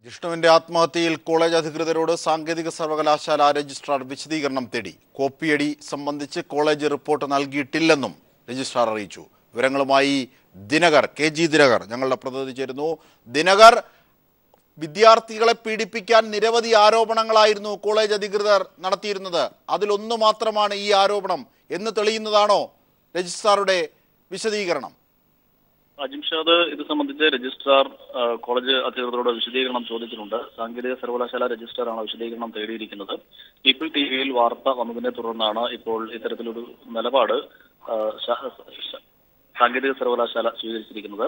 ജിഷ്ണുവിന്റെ ആത്മഹത്യയിൽ college അധികൃതരോട് സാങ്കേതിക സർവകലാശാല രജിസ്ട്രാർ വിശദീകരണം തേടി. കോപ്പിയടി സംബന്ധിച്ച് കോളേജ് റിപ്പോർട്ട് നൽകിയിട്ടില്ലെന്നും രജിസ്ട്രാർ അറിയിച്ചു. വിവരങ്ങളുമായി ദിനകർ, KG ദിനകർ ഞങ്ങളുടെ പ്രതിനിധി ചേരുന്നു. ദിനകർ, വിദ്യാർത്ഥികളെ പീഡിപ്പിക്കാൻ നിരവധി ആരോപണങ്ങളായിരുന്നു കോളേജ് അധികൃതർ നടത്തിയിരുന്നത്. അതിലൊന്നു മാത്രമാണ് ഈ ആരോപണം എന്ന് തെളിയുന്നതാണോ രജിസ്ട്രാറുടെ വിശദീകരണം? അജിംഷാദ്, ഇത് സംബന്ധിച്ച് രജിസ്ട്രാർ കോളേജ് അധികൃതരോട് വിശദീകരണം ചോദിച്ചിട്ടുണ്ട്. സാങ്കേതിക സർവകലാശാല രജിസ്ട്രാറാണ് വിശദീകരണം തേടിയിരിക്കുന്നത്. പീപ്പിൾ ടിവിയിൽ വാർത്ത വന്നതിനെ തുടർന്നാണ് ഇപ്പോൾ ഇത്തരത്തിലൊരു നിലപാട് സാങ്കേതിക സർവകലാശാല സ്വീകരിച്ചിരിക്കുന്നത്.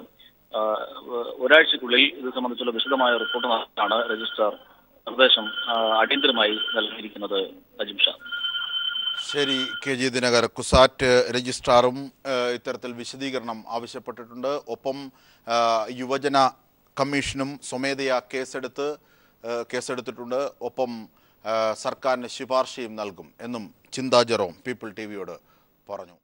ഒരാഴ്ചക്കുള്ളിൽ ഇത് സംബന്ധിച്ചുള്ള വിശദമായ റിപ്പോർട്ട് നൽകാനാണ് രജിസ്ട്രാർ നിർദ്ദേശം അടിയന്തരമായി നൽകിയിരിക്കുന്നത്. അജിംഷാദ്. ശരി, KG ദിനകർ. കുസാറ്റ് രജിസ്ട്രാറും ഇത്തരത്തിൽ വിശദീകരണം ആവശ്യപ്പെട്ടിട്ടുണ്ട്. ഒപ്പം യുവജന കമ്മീഷനും സ്വമേധയാ കേസെടുത്തിട്ടുണ്ട്. ഒപ്പം സർക്കാരിന് ശുപാർശയും നൽകും എന്നും ചിന്താ ജെറോം പീപ്പിൾ ടിവിയോട് പറഞ്ഞു.